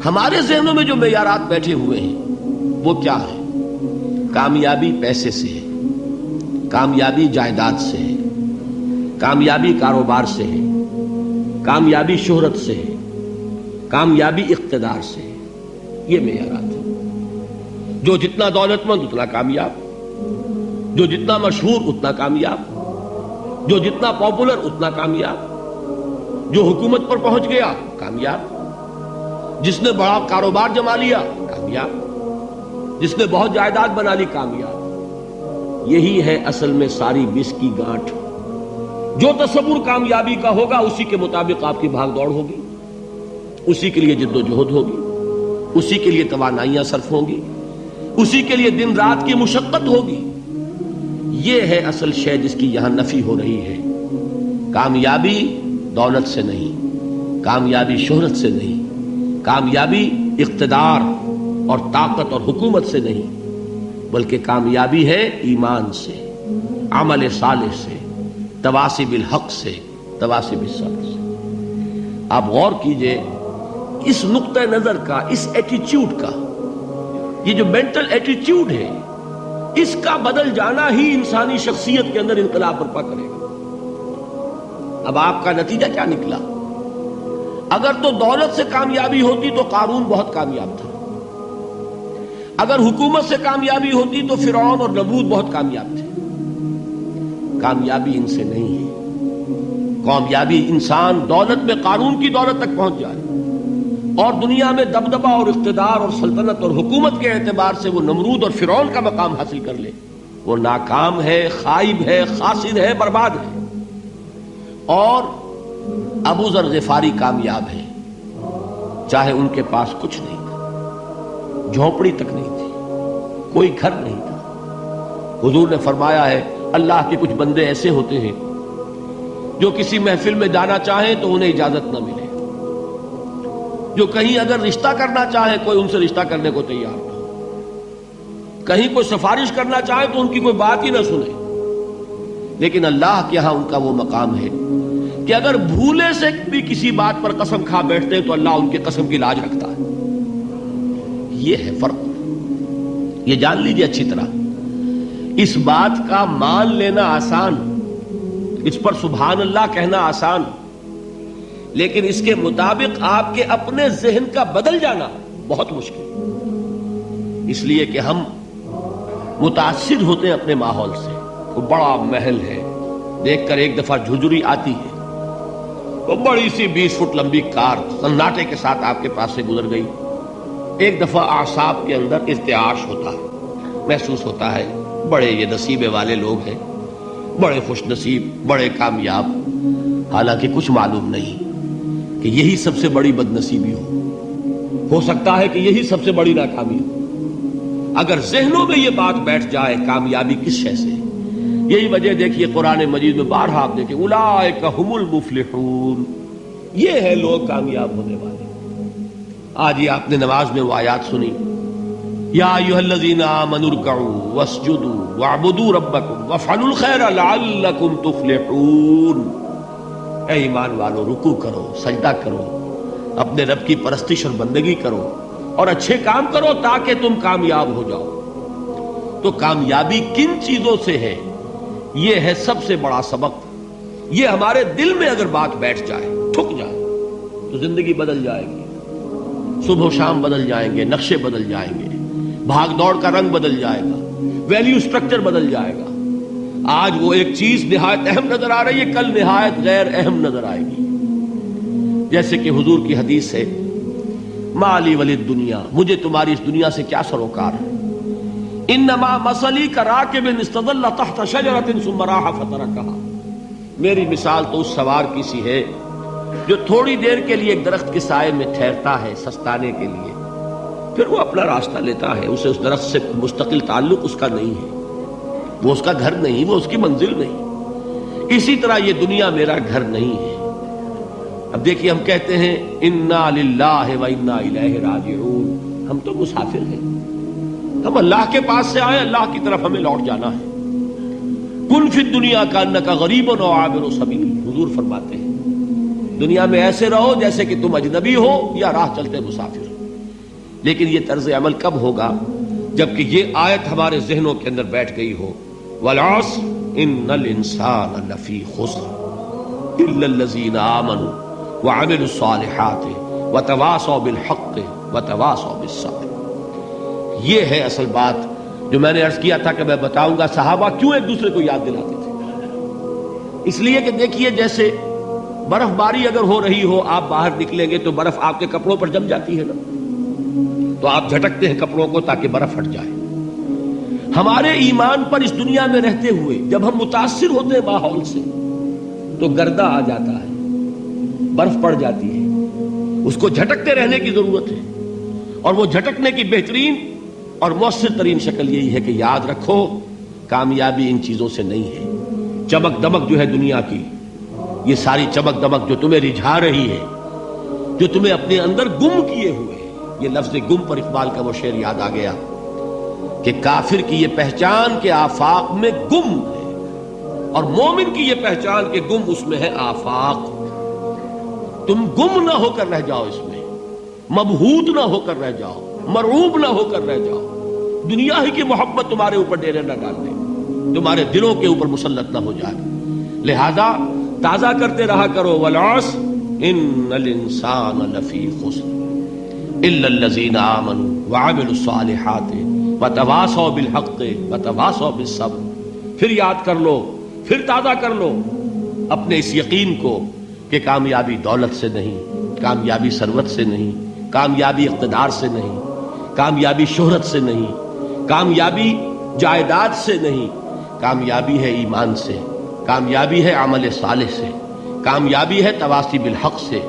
ہمارے ذہنوں میں جو معیارات بیٹھے ہوئے ہیں وہ کیا ہے؟ کامیابی پیسے سے ہے، کامیابی جائیداد سے ہے، کامیابی کاروبار سے ہے، کامیابی شہرت سے ہے، کامیابی اقتدار سے ہے. یہ معیارات ہیں. جو جتنا دولت مند اتنا کامیاب، جو جتنا مشہور اتنا کامیاب، جو جتنا پاپولر اتنا کامیاب، جو حکومت پر پہنچ گیا کامیاب، جس نے بڑا کاروبار جما لیا کامیاب، جس نے بہت جائیداد بنا لی کامیاب. یہی ہے اصل میں ساری بس کی گانٹھ. جو تصور کامیابی کا ہوگا اسی کے مطابق آپ کی بھاگ دوڑ ہوگی، اسی کے لیے جد و جہد ہوگی، اسی کے لیے توانائیاں صرف ہوں گی، اسی کے لیے دن رات کی مشقت ہوگی. یہ ہے اصل شے جس کی یہاں نفی ہو رہی ہے. کامیابی دولت سے نہیں، کامیابی شہرت سے نہیں، کامیابی اقتدار اور طاقت اور حکومت سے نہیں، بلکہ کامیابی ہے ایمان سے، عمل صالح سے، تواصی بالحق سے، تواصی بالصبر سے. آپ غور کیجئے اس نقطہ نظر کا، اس ایٹیچیوڈ کا، یہ جو مینٹل ایٹیچیوڈ ہے اس کا بدل جانا ہی انسانی شخصیت کے اندر انقلاب برپا کرے گا. اب آپ کا نتیجہ کیا نکلا؟ اگر تو دولت سے کامیابی ہوتی تو قارون بہت کامیاب تھا، اگر حکومت سے کامیابی ہوتی تو فرعون اور نمرود بہت کامیاب تھے. کامیابی ان سے نہیں ہے. کامیابی انسان دولت میں قارون کی دولت تک پہنچ جائے اور دنیا میں دبدبہ اور اقتدار اور سلطنت اور حکومت کے اعتبار سے وہ نمرود اور فرعون کا مقام حاصل کر لے، وہ ناکام ہے، خائب ہے، خاسر ہے، برباد ہے. اور ابو ذر غفاری کامیاب ہے، چاہے ان کے پاس کچھ نہیں تھا، جھونپڑی تک نہیں تھی، کوئی گھر نہیں تھا. حضور نے فرمایا ہے اللہ کے کچھ بندے ایسے ہوتے ہیں جو کسی محفل میں جانا چاہیں تو انہیں اجازت نہ ملے، جو کہیں اگر رشتہ کرنا چاہے کوئی ان سے رشتہ کرنے کو تیار نہ، کہیں کوئی سفارش کرنا چاہے تو ان کی کوئی بات ہی نہ سنے. لیکن اللہ کے ہاں ان کا وہ مقام ہے کہ اگر بھولے سے بھی کسی بات پر قسم کھا بیٹھتے تو اللہ ان کے قسم کی لاج رکھتا ہے. یہ ہے فرق. یہ جان لیجیے اچھی طرح. اس بات کا مان لینا آسان، اس پر سبحان اللہ کہنا آسان، لیکن اس کے مطابق آپ کے اپنے ذہن کا بدل جانا بہت مشکل. اس لیے کہ ہم متاثر ہوتے ہیں اپنے ماحول سے. وہ بڑا محل ہے، دیکھ کر ایک دفعہ جھجری آتی ہے، وہ بڑی سی 20 فٹ لمبی کار سناٹے کے ساتھ آپ کے پاس سے گزر گئی. ایک دفعہ اعصاب کے اندر ارتعاش ہوتا ہے، محسوس ہوتا ہے بڑے یہ نصیبے والے لوگ ہیں، بڑے خوش نصیب، بڑے کامیاب. حالانکہ کچھ معلوم نہیں کہ یہی سب سے بڑی بد نصیبی ہو سکتا ہے کہ یہی سب سے بڑی ناکامی ہو. اگر ذہنوں میں یہ بات بیٹھ جائے کامیابی کس شے سے. یہی وجہ دیکھیے قرآن مجید میں بارہا آپ دیکھیں اولئک ھم المفلحون، یہ ہے لوگ کامیاب ہونے والے. آج یہ آپ نے نماز میں وہ آیات سنی، یا ایھا الذین آمنوا ارکعوا واسجدوا واعبدوا ربکم وافعلوا الخیر لعلکم تفلحون. اے ایمان والو، رکوع کرو، سجدہ کرو، اپنے رب کی پرستش اور بندگی کرو اور اچھے کام کرو تاکہ تم کامیاب ہو جاؤ. تو کامیابی کن چیزوں سے ہے؟ یہ ہے سب سے بڑا سبق. یہ ہمارے دل میں اگر بات بیٹھ جائے، ٹھک جائے، تو زندگی بدل جائے گی. صبح و شام بدل جائیں گے، نقشے بدل جائیں گے، بھاگ دوڑ کا رنگ بدل جائے گا، ویلیو سٹرکچر بدل جائے گا. آج وہ ایک چیز نہایت اہم نظر آ رہی ہے، کل نہایت غیر اہم نظر آئے گی. جیسے کہ حضور کی حدیث ہے مالی ولد دنیا، مجھے تمہاری اس دنیا سے کیا سروکار ہے. انما مثلی کراکب استظل تحت شجرۃ ثم راح فترکها، میری مثال تو اس سوار کی سی ہے جو تھوڑی دیر کے لیے ایک درخت کے سائے میں ٹھہرتا ہے سستانے کے لیے، پھر وہ اپنا راستہ لیتا ہے. اسے اس درخت سے مستقل تعلق اس کا نہیں ہے، وہ اس کا گھر نہیں، وہ اس کی منزل نہیں. اسی طرح یہ دنیا میرا گھر نہیں ہے. اب دیکھیے ہم کہتے ہیں انا للہ و انا الیہ راجعون، ہم تو مسافر ہیں، ہم اللہ کے پاس سے آئے، اللہ کی طرف ہمیں لوٹ جانا ہے. کن فی الدنیا کانک غریب و عابر سبیل، حضور فرماتے ہیں دنیا میں ایسے رہو جیسے کہ تم اجنبی ہو یا راہ چلتے مسافر. لیکن یہ طرز عمل کب ہوگا؟ جبکہ یہ آیت ہمارے ذہنوں کے اندر بیٹھ گئی ہو. والعصر ان الانسان لفی خسر الا الذین آمنوا وعملوا الصالحات وتواصوا بالحق وتواصوا بالصبر. یہ ہے اصل بات جو میں نے عرض کیا تھا کہ میں بتاؤں گا صحابہ کیوں ایک دوسرے کو یاد دلاتے تھے. اس لیے کہ دیکھیے جیسے برف باری اگر ہو رہی ہو، آپ باہر نکلیں گے تو برف آپ کے کپڑوں پر جم جاتی ہے نا، تو آپ جھٹکتے ہیں کپڑوں کو تاکہ برف ہٹ جائے. ہمارے ایمان پر اس دنیا میں رہتے ہوئے جب ہم متاثر ہوتے ہیں ماحول سے تو گردہ آ جاتا ہے، برف پڑ جاتی ہے. اس کو جھٹکتے رہنے کی ضرورت ہے، اور وہ جھٹکنے کی بہترین اور مؤثر ترین شکل یہی ہے کہ یاد رکھو کامیابی ان چیزوں سے نہیں ہے. چمک دمک جو ہے دنیا کی، یہ ساری چمک دمک جو تمہیں رجھا رہی ہے، جو تمہیں اپنے اندر گم کیے ہوئے. یہ لفظ گم پر اقبال کا وہ شعر یاد آ گیا کہ کافر کی یہ پہچان کے آفاق میں گم ہے، اور مومن کی یہ پہچان کے گم اس میں ہے آفاق. تم گم نہ ہو کر رہ جاؤ، اس میں مبہوت نہ ہو کر رہ جاؤ، مرعوب نہ ہو کر رہ جاؤ. دنیا ہی کی محبت تمہارے اوپر ڈیرے نہ ڈال دے، تمہارے دلوں کے اوپر مسلط نہ ہو جائے. لہذا تازہ کرتے رہا کرو والعصر ان الانسان لفی خسر الا الذین آمنوا وعملوا الصالحات وتواصوا بالحق وتواصوا بالصبر. پھر یاد کر لو، پھر تازہ کر لو اپنے اس یقین کو کہ کامیابی دولت سے نہیں، کامیابی ثروت سے نہیں، کامیابی اقتدار سے نہیں، کامیابی شہرت سے نہیں، کامیابی جائیداد سے نہیں. کامیابی ہے ایمان سے، کامیابی ہے عمل صالح سے، کامیابی ہے تواصی بالحق سے،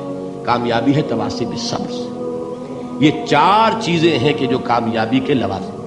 کامیابی ہے تواصی بالصبر سے. یہ چار چیزیں ہیں کہ جو کامیابی کے لوازم